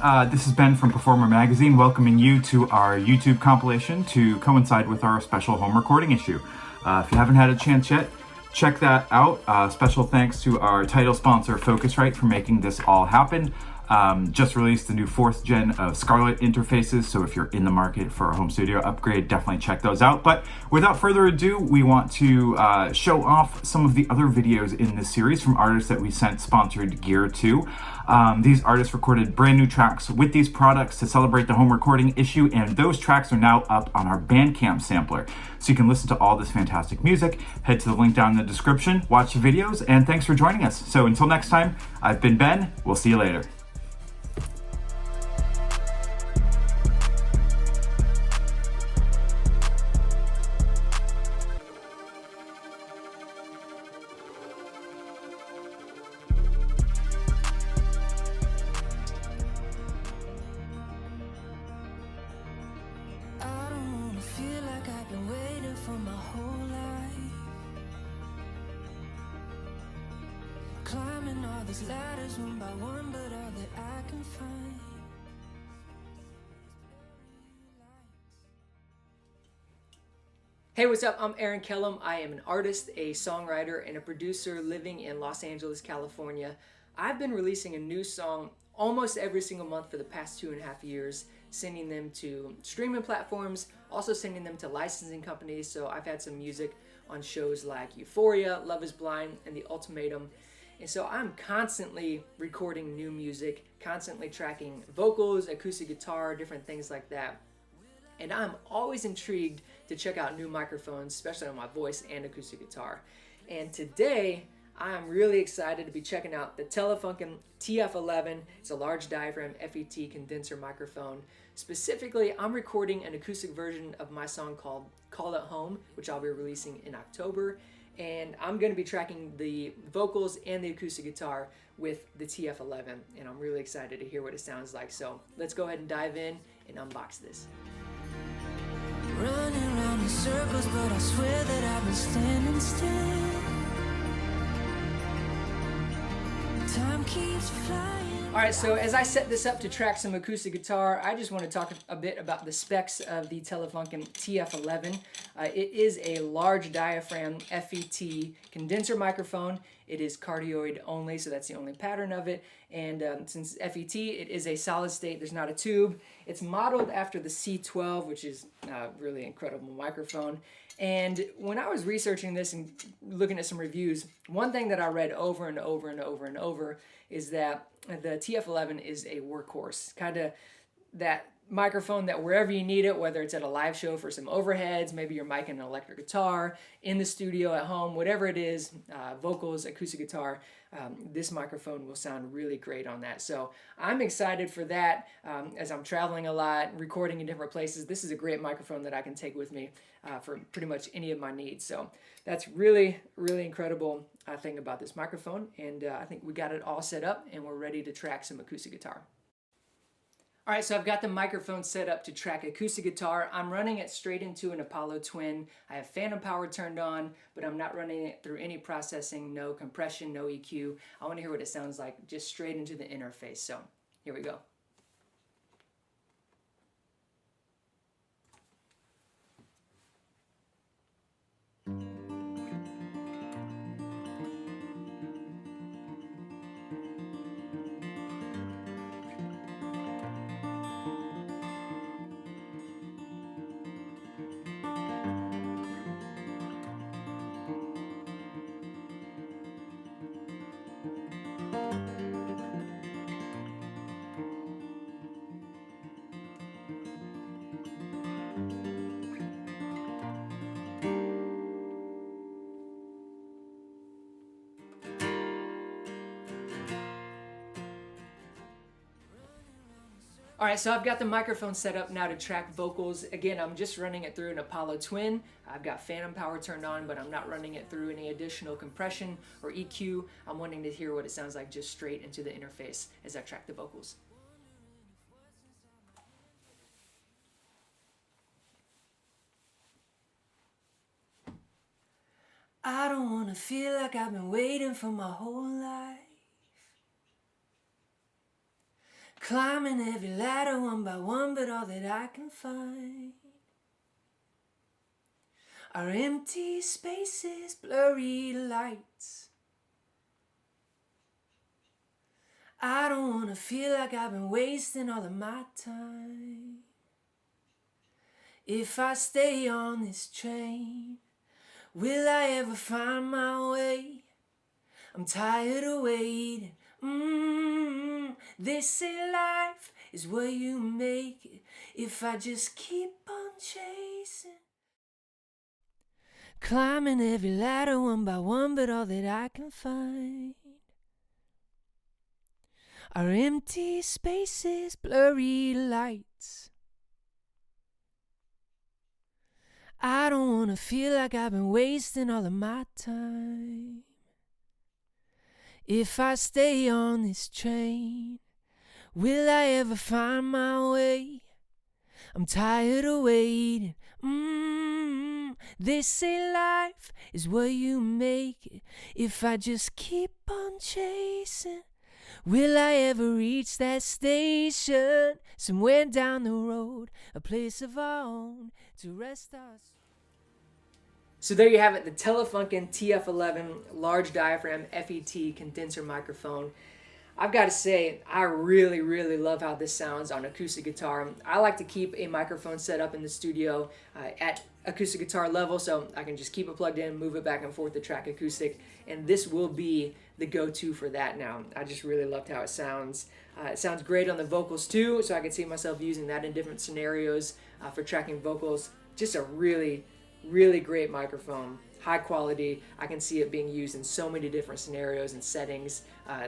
This is Ben from Performer Magazine welcoming you to our YouTube compilation to coincide with our special home recording issue. If you haven't had a chance yet, check that out. Special thanks to our title sponsor, Focusrite, for making this all happen. Just released the new 4th gen of Scarlett interfaces, so if you're in the market for a home studio upgrade, definitely check those out. But without further ado, we want to show off some of the other videos in this series from artists that we sent sponsored gear to. These artists recorded brand new tracks with these products to celebrate the home recording issue, and those tracks are now up on our Bandcamp sampler. So you can listen to all this fantastic music. Head to the link down in the description, watch the videos, and thanks for joining us. So until next time, I've been Ben. We'll see you later. Climbing all these ladders one by one, but all that I can find. Hey, what's up? I'm Aaron Kellim. I am an artist, a songwriter, and a producer living in Los Angeles, California. I've been releasing a new song almost every single month for the past 2.5 years, sending them to streaming platforms, also sending them to licensing companies. So I've had some music on shows like Euphoria, Love is Blind, and The Ultimatum. And so I'm constantly recording new music, constantly tracking vocals, acoustic guitar, different things like that. And I'm always intrigued to check out new microphones, especially on my voice and acoustic guitar. And today, I'm really excited to be checking out the Telefunken TF11. It's a large diaphragm FET condenser microphone. Specifically, I'm recording an acoustic version of my song called Call It Home, which I'll be releasing in October. And I'm going to be tracking the vocals and the acoustic guitar with the TF11, and I'm really excited to hear what it sounds like. So let's go ahead and dive in and unbox this. Running around in circles, but I swear that I've been standing still. Time keeps flying. All right, so as I set this up to track some acoustic guitar, I just want to talk a bit about the specs of the Telefunken TF11. It is a large diaphragm FET condenser microphone. It is cardioid only, so that's the only pattern of it. And since FET, it is a solid state. There's not a tube. It's modeled after the C12, which is a really incredible microphone. And when I was researching this and looking at some reviews, one thing that I read over and over and over and over is that the TF11 is a workhorse, kind of that microphone that wherever you need it, whether it's at a live show for some overheads, maybe you're micing an electric guitar, in the studio, at home, whatever it is, vocals, acoustic guitar, this microphone will sound really great on that. So I'm excited for that. As I'm traveling a lot, recording in different places, this is a great microphone that I can take with me for pretty much any of my needs. So that's really, really incredible thing about this microphone. And I think we got it all set up and we're ready to track some acoustic guitar. All right, so I've got the microphone set up to track acoustic guitar. I'm running it straight into an Apollo Twin. I have phantom power turned on, but I'm not running it through any processing, no compression, no EQ. I want to hear what it sounds like just straight into the interface. So here we go. All right, so I've got the microphone set up now to track vocals. Again, I'm just running it through an Apollo Twin. I've got phantom power turned on, but I'm not running it through any additional compression or EQ. I'm wanting to hear what it sounds like just straight into the interface as I track the vocals. I don't wanna feel like I've been waiting for my whole life. Climbing every ladder one by one, but all that I can find are empty spaces, blurry lights. I don't wanna feel like I've been wasting all of my time. If I stay on this train, will I ever find my way? I'm tired of waiting. They say life is what you make it. If I just keep on chasing, climbing every ladder one by one, but all that I can find are empty spaces, blurry lights. I don't wanna feel like I've been wasting all of my time. If I stay on this train, will I ever find my way? I'm tired of waiting. They say life is what you make it. If I just keep on chasing, will I ever reach that station? Somewhere down the road, a place of our own to rest us. So there you have it, the Telefunken TF11 large diaphragm FET condenser microphone. I've got to say, I really, really love how this sounds on acoustic guitar. I like to keep a microphone set up in the studio at acoustic guitar level, so I can just keep it plugged in, move it back and forth to track acoustic, and this will be the go-to for that now. I just really loved how it sounds. It sounds great on the vocals too, so I could see myself using that in different scenarios for tracking vocals. Just a really, really great microphone. High quality. I can see it being used in so many different scenarios and settings.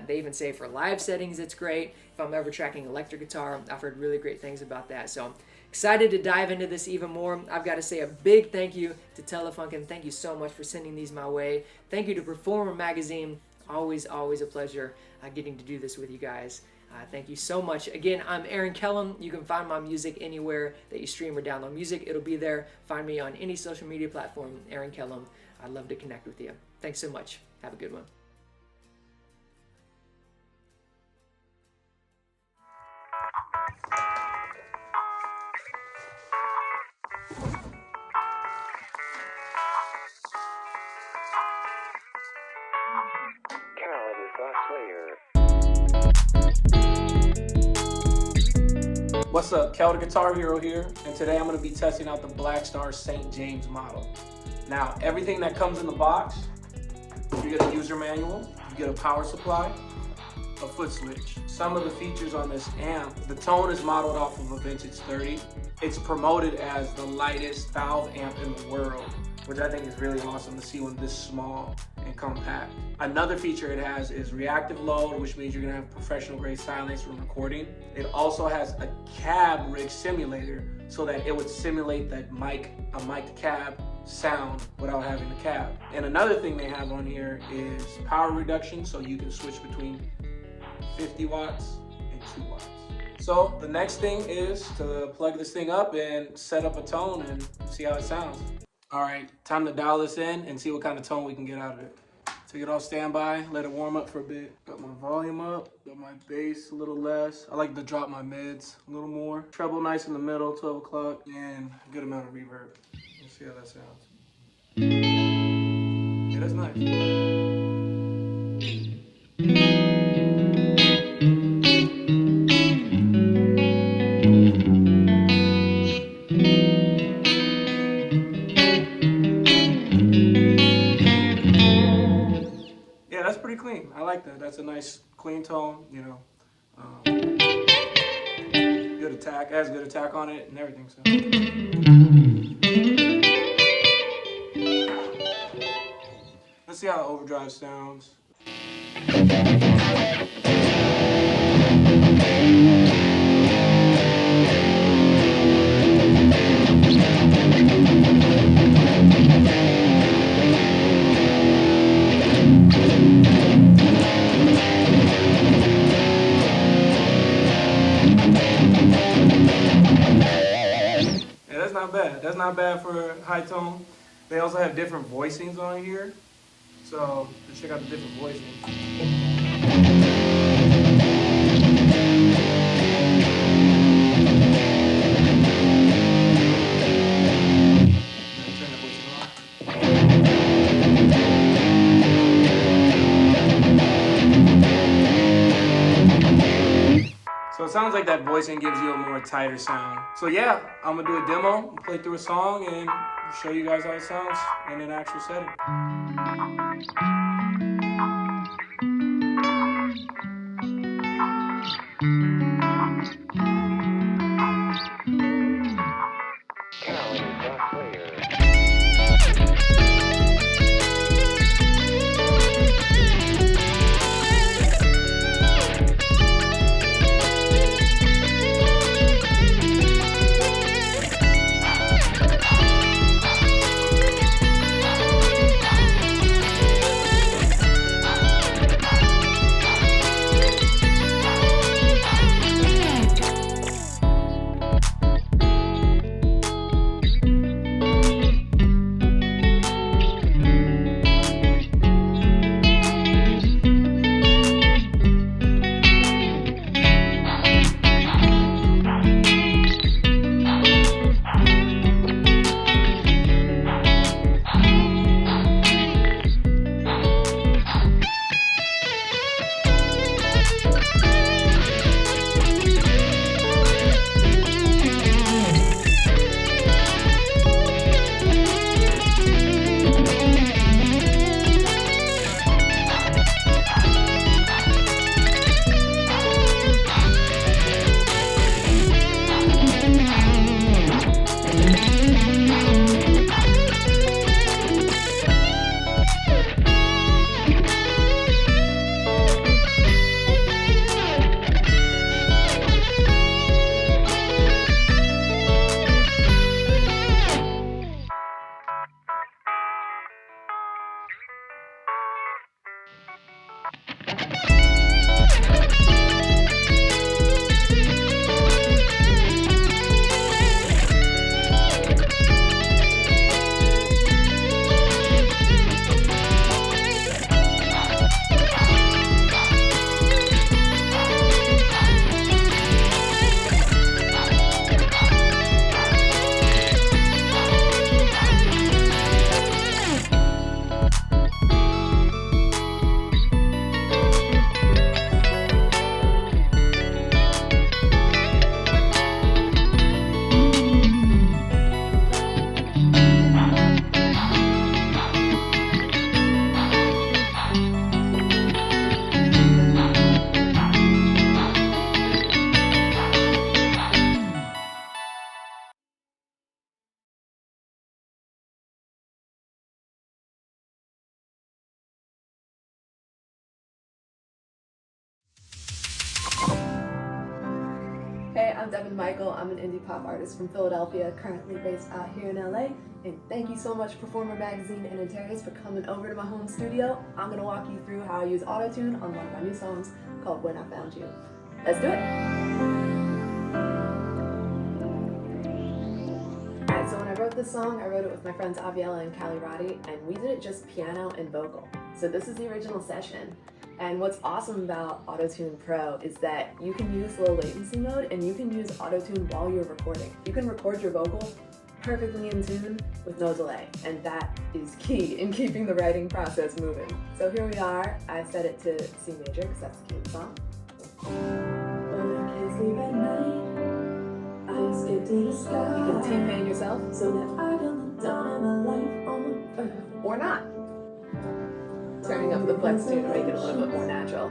They even say for live settings it's great. If I'm ever tracking electric guitar, I've heard really great things about that. So excited to dive into this even more. I've got to say a big thank you to Telefunken. Thank you so much for sending these my way. Thank you to Performer Magazine. Always, always a pleasure getting to do this with you guys. Thank you so much. Again, I'm Aaron Kellim. You can find my music anywhere that you stream or download music. It'll be there. Find me on any social media platform, Aaron Kellim. I'd love to connect with you. Thanks so much. Have a good one. What's up, Kel the Guitar Hero here, and today I'm going to be testing out the Blackstar St. James model. Now, everything that comes in the box, you get a user manual, you get a power supply, a foot switch. Some of the features on this amp, the tone is modeled off of a Vintage 30. It's promoted as the lightest valve amp in the world, which I think is really awesome to see one this small and compact. Another feature it has is reactive load, which means you're gonna have professional grade silence from recording. It also has a cab rig simulator so that it would simulate that a mic cab sound without having the cab. And another thing they have on here is power reduction, so you can switch between 50 watts and 2 watts. So the next thing is to plug this thing up and set up a tone and see how it sounds. All right, time to dial this in and see what kind of tone we can get out of it. Take it off standby, let it warm up for a bit. Got my volume up, got my bass a little less. I like to drop my mids a little more. Treble nice in the middle, 12 o'clock, and a good amount of reverb. Let's see how that sounds. Yeah, that's nice. Clean. I like that. That's a nice clean tone, you know. Good attack. It has good attack on it and everything. So. Let's see how the overdrive sounds. That's not bad for high tone. They also have different voicings on here. So let's check out the different voicings. sounds like that voicing gives you a more tighter sound. So yeah, I'm gonna do a demo, play through a song, and show you guys how it sounds in an actual setting. Hey, I'm Devon Michael. I'm an indie pop artist from Philadelphia, currently based out here in LA. And thank you so much, Performer Magazine and Antares, for coming over to my home studio. I'm gonna walk you through how I use autotune on one of my new songs called When I Found You. Let's do it. Alright, so when I wrote this song, I wrote it with my friends Aviella and Callie Roddy, and we did it just piano and vocal. So this is the original session. And what's awesome about Autotune Pro is that you can use low latency mode and you can use Autotune while you're recording. You can record your vocal perfectly in tune with no delay, and that is key in keeping the writing process moving. So here we are. I set it to C major because that's the key of the song. When I can't sleep at night, I escape to the sky. You can T-pain yourself so that I can look down on my life on the earth. Or not. Turning up the flex tune to make it a little bit more natural.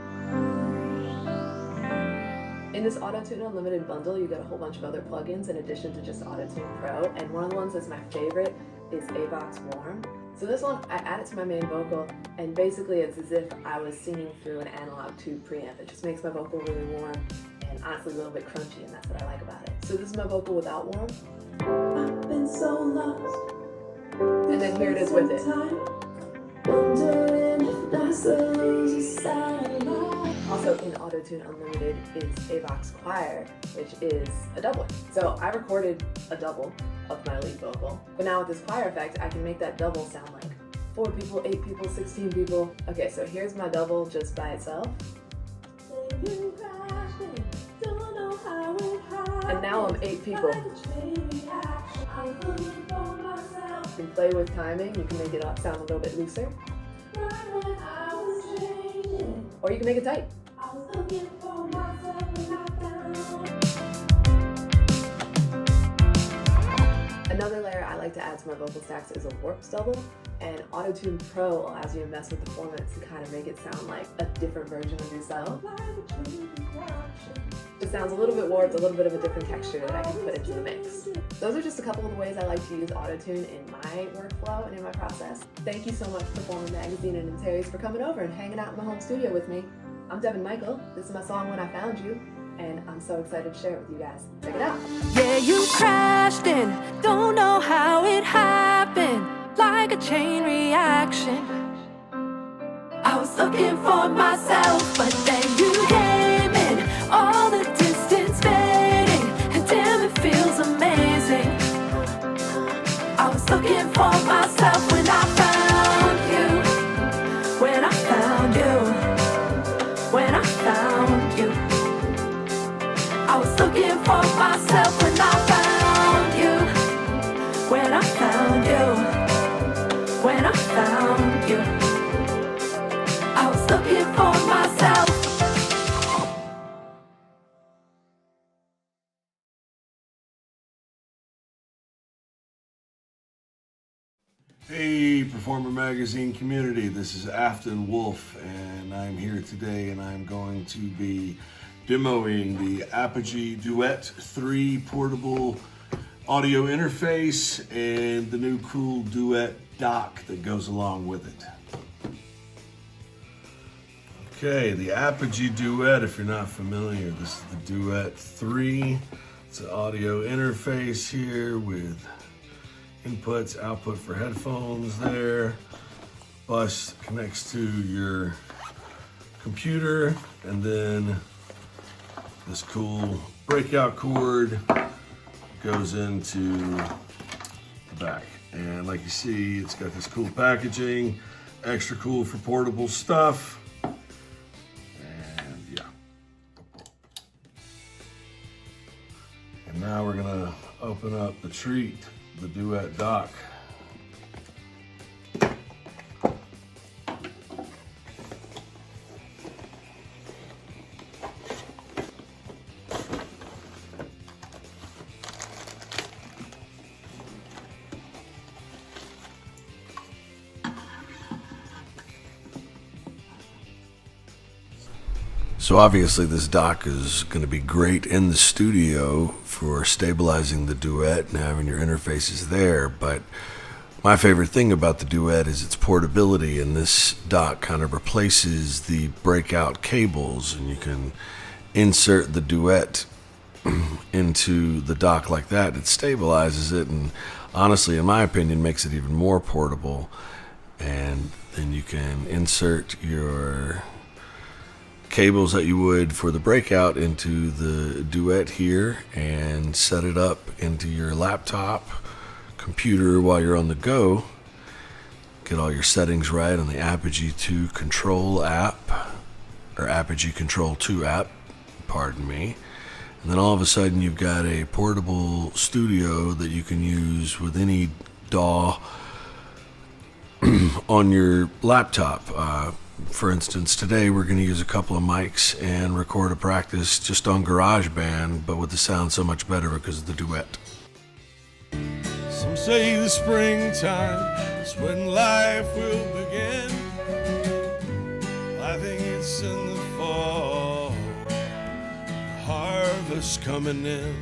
In this Autotune Unlimited bundle, you get a whole bunch of other plugins in addition to just Autotune Pro, and one of the ones that's my favorite is Avox Warm. So this one, I add it to my main vocal, and basically it's as if I was singing through an analog tube preamp. It just makes my vocal really warm and honestly a little bit crunchy, and that's what I like about it. So this is my vocal without warm. I've been so lost. And then here it is with it. Also in Autotune Unlimited is Avox Choir, which is a doubler. So I recorded a double of my lead vocal, but now with this choir effect, I can make that double sound like 4 people, 8 people, 16 people. Okay, so here's my double just by itself. And now I'm 8 people. You can play with timing, you can make it sound a little bit looser. Or you can make it tight. Another layer I like to add to my vocal stacks is a warp stubble, and Auto-Tune Pro allows you to mess with the formats to kind of make it sound like a different version of yourself. It sounds a little bit warped, a little bit of a different texture that I can put into the mix. Those are just a couple of the ways I like to use Auto-Tune in my workflow and in my process. Thank you so much, Performer Magazine and Terry's, for coming over and hanging out in my home studio with me. I'm Devon Michael. This is my song When I Found You, and I'm so excited to share it with you guys. Check it out. Yeah, you crashed in, don't know how it happened, like a chain reaction. I was looking for myself, but then you came in, all the distance fading, and damn, it feels amazing. I was looking for myself when I found you, when I found you, when I found you. I was looking for myself when I found you, when I found you, when I found you. I was looking for myself. Hey, Performer Magazine community, this is Afton, Wolfe, and I'm here today and I'm going to be demoing the Apogee Duet 3 portable audio interface and the new cool Duet dock that goes along with it. Okay, the Apogee Duet, if you're not familiar, this is the Duet 3. It's an audio interface here with inputs, output for headphones there. Bus connects to your computer, and then this cool breakout cord goes into the back. And like you see, it's got this cool packaging, extra cool for portable stuff. And yeah. And now we're gonna open up the treat, the Duet dock. So obviously this dock is going to be great in the studio for stabilizing the Duet and having your interfaces there, but my favorite thing about the Duet is its portability, and this dock kind of replaces the breakout cables, and you can insert the Duet into the dock like that. It stabilizes it, and honestly, in my opinion, makes it even more portable. And then you can insert your cables that you would for the breakout into the Duet here and set it up into your laptop, computer while you're on the go. Get all your settings right on the Apogee 2 Control app, or Apogee Control 2 app, pardon me. And then all of a sudden you've got a portable studio that you can use with any DAW on your laptop. For instance, today we're going to use a couple of mics and record a practice just on GarageBand, but with the sound so much better because of the Duet. Some say the springtime is when life will begin. I think it's in the fall, the harvest coming in.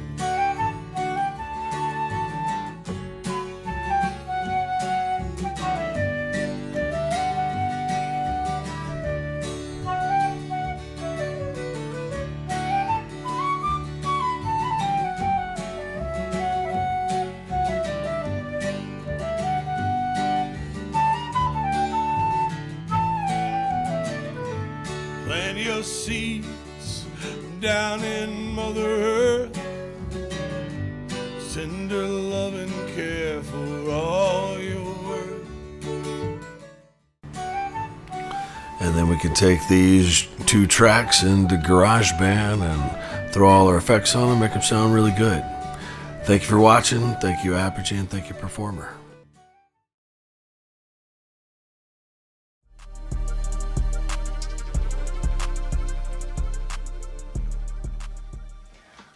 Plant your seeds down in Mother Earth. Send her love and care for all your work. And then we can take these two tracks into GarageBand and throw all our effects on them, make them sound really good. Thank you for watching. Thank you, Apogee, and thank you, Performer.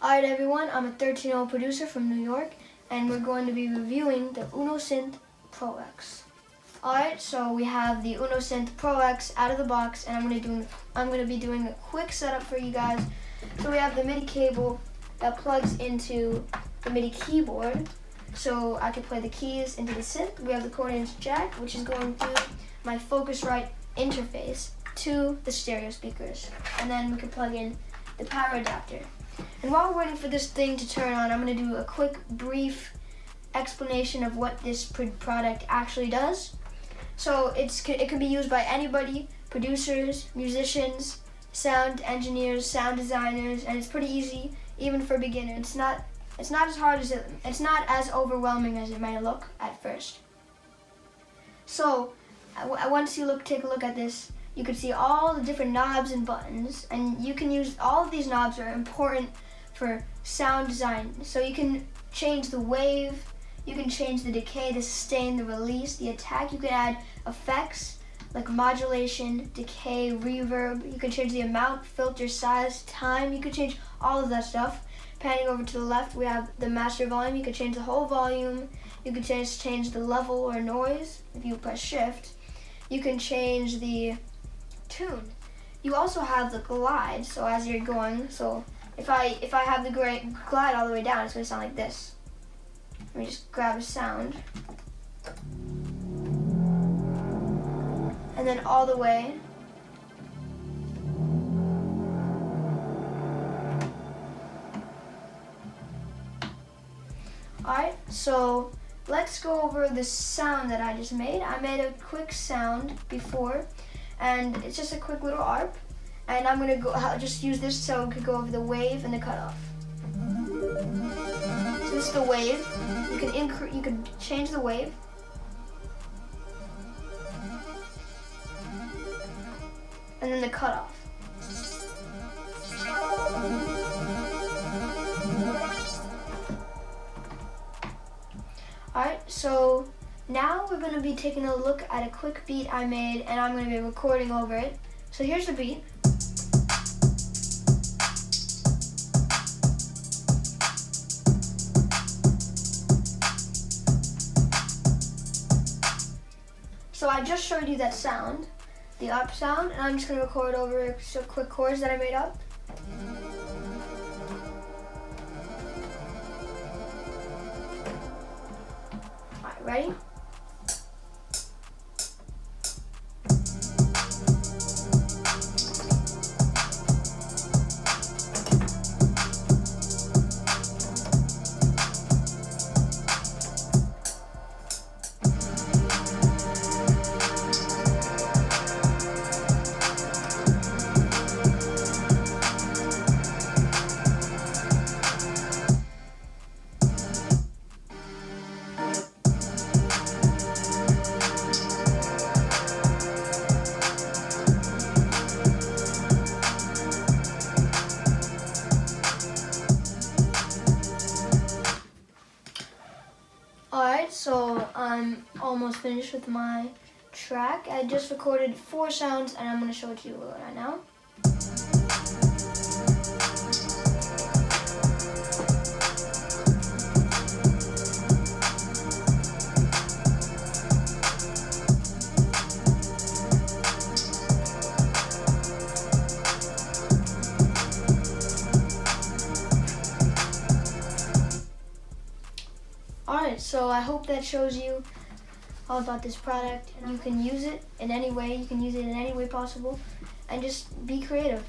Alright everyone, I'm a 13-year-old producer from New York, and we're going to be reviewing the SYNTH Pro X. Alright, so we have the SYNTH Pro X out of the box, and I'm going to be doing a quick setup for you guys. So we have the MIDI cable that plugs into the MIDI keyboard, so I can play the keys into the synth. We have the 4-inch jack, which is going through my Focusrite interface to the stereo speakers, and then we can plug in the power adapter. And while we're waiting for this thing to turn on, I'm going to do a quick, brief explanation of what this product actually does. So it can be used by anybody, producers, musicians, sound engineers, sound designers, and it's pretty easy, even for beginners. It's not as hard as it's not as overwhelming as it might look at first. So, once you take a look at this, you can see all the different knobs and buttons, and you can use all of these knobs are important for sound design. So you can change the wave, you can change the decay, the sustain, the release, the attack. You can add effects like modulation, decay, reverb. You can change the amount, filter, size, time. You can change all of that stuff. Panning over to the left, we have the master volume. You can change the whole volume. You can change the level or noise if you press shift. You can change the tune. You also have the glide, so as you're going, so if I have the glide all the way down, it's going to sound like this. Let me just grab a sound. And then all the way. Alright, so let's go over the sound that I just made. I made a quick sound before, and it's just a quick little ARP. And I'm gonna I'll just use this so we could go over the wave and the cutoff. So this is the wave. You can change the wave. And then the cutoff. Alright, so now we're going to be taking a look at a quick beat I made, and I'm going to be recording over it. So here's the beat. So I just showed you that sound, the up sound, and I'm just going to record over some quick chords that I made up. Alright, ready? Alright, so I'm almost finished with my track. I just recorded 4 sounds, and I'm going to show it to you right now. Alright, so I hope that shows you all about this product, and you can use it in any way. You can use it in any way possible, and just be creative.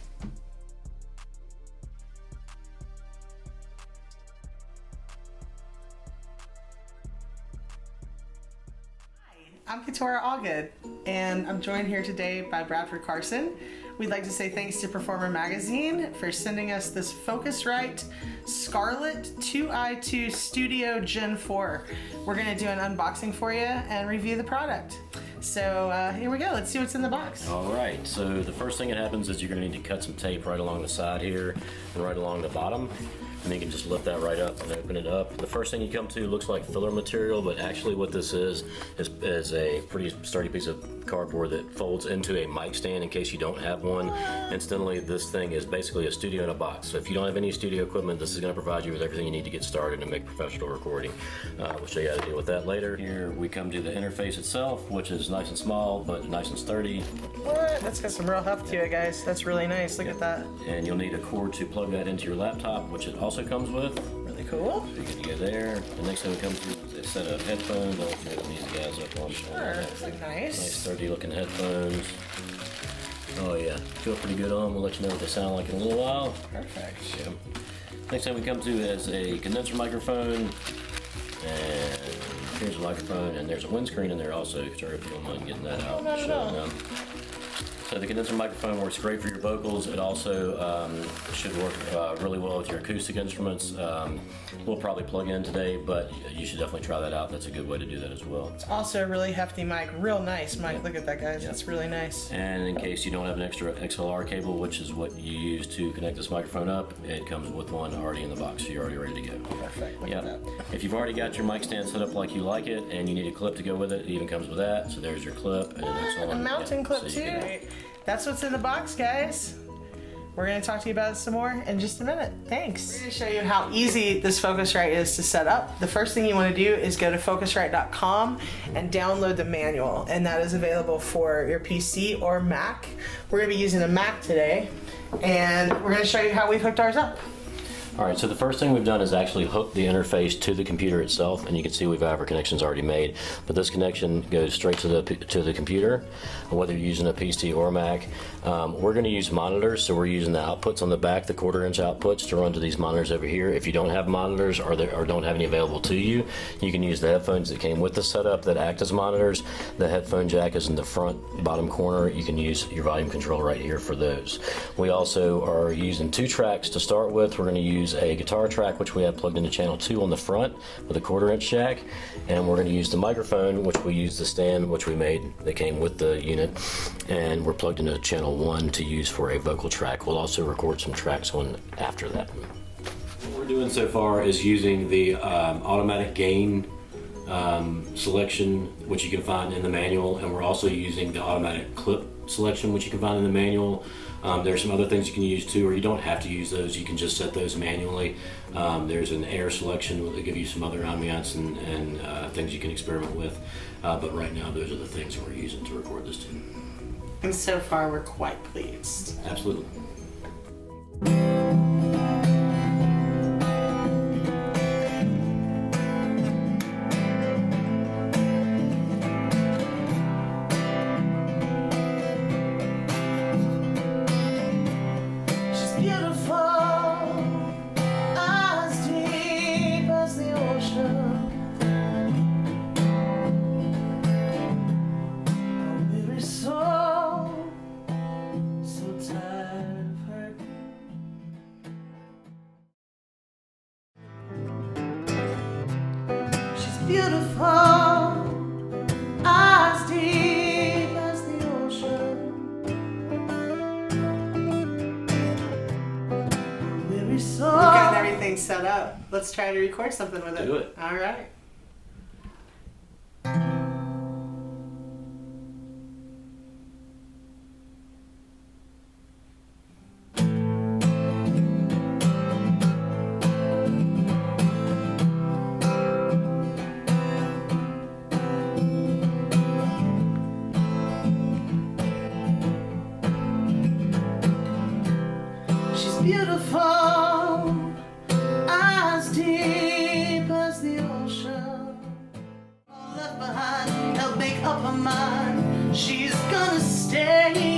I'm Keturah Allgood, and I'm joined here today by Bradford Carson. We'd like to say thanks to Performer Magazine for sending us this Focusrite Scarlett 2i2 Studio Gen 4. We're going to do an unboxing for you and review the product. So here we go. Let's see what's in the box. All right, so the first thing that happens is you're going to need to cut some tape right along the side here and right along the bottom. and you can just lift that right up and open it up. The first thing you come to looks like filler material, but actually what this is a pretty sturdy piece of cardboard that folds into a mic stand in case you don't have one. Incidentally, this thing is basically a studio in a box. So if you don't have any studio equipment, this is going to provide you with everything you need to get started and make professional recording. We'll show you how to deal with that later. Here we come to the interface itself, which is nice and small, but nice and sturdy. What? That's got some real heft to it, guys. That's really nice. Look at that. And you'll need a cord to plug that into your laptop, which it also comes with. Really cool. So you can go there. The next thing we come to is a set of headphones. I'll open these guys up on. Sure. Looks like nice. Nice sturdy looking headphones. Oh yeah, feel pretty good on. We'll let you know what they sound like in a little while. Perfect. Yeah. Next thing we come to is a condenser microphone. And here's a microphone, and there's a windscreen in there also. Sorry if you don't mind getting that out. not at all. So the condenser microphone works great for your vocals. It also should work really well with your acoustic instruments. We'll probably plug in today, but you should definitely try that out. That's a good way to do that as well. It's also a really hefty mic. Real nice mic. Look at that, guys. That's really nice. And in case you don't have an extra XLR cable, which is what you use to connect this microphone up, it comes with one already in the box, so you're already ready to go. Perfect. Look at that. If you've already got your mic stand set up like you like it, and you need a clip to go with it, it even comes with that. So there's your clip. And that's A on. mountain clip so you too. can- That's what's in the box, guys. We're going to talk to you about it some more in just a minute. Thanks. We're going to show you how easy this Focusrite is to set up. The first thing you want to do is go to Focusrite.com and download the manual, and that is available for your PC or Mac. We're going to be using a Mac today, and we're going to show you how we've hooked ours up. All right, so the first thing we've done is actually hook the interface to the computer itself, and you can see we've have our connections already made. But this connection goes straight to the computer, whether you're using a PC or a Mac. We're going to use monitors, so we're using the outputs on the back, the 1/4-inch outputs, to run to these monitors over here. If you don't have monitors or don't have any available to you, you can use the headphones that came with the setup that act as monitors. The headphone jack is in the front bottom corner. You can use your volume control right here for those. We also are using 2 tracks to start with. We're going to use a guitar track, which we have plugged into channel 2 on the front with a 1/4-inch jack, and we're going to use the microphone, which we use the stand which we made that came with the unit, and we're plugged into channel 1 to use for a vocal track. We'll also record some tracks on after that. What we're doing so far is using the automatic gain selection, which you can find in the manual, and we're also using the automatic clip selection, which you can find in the manual. There's some other things you can use too, or you don't have to use those. You can just set those manually. There's an air selection that give you some other ambiance and things you can experiment with. But right now, those are the things that we're using to record this to. And so far, we're quite pleased. Absolutely. Beautiful, as deep as the ocean. We've got everything set up. Let's try to record something with it. Do it. All right. Beautiful, as deep as the ocean. All left behind, help make up her mind. She's gonna stay.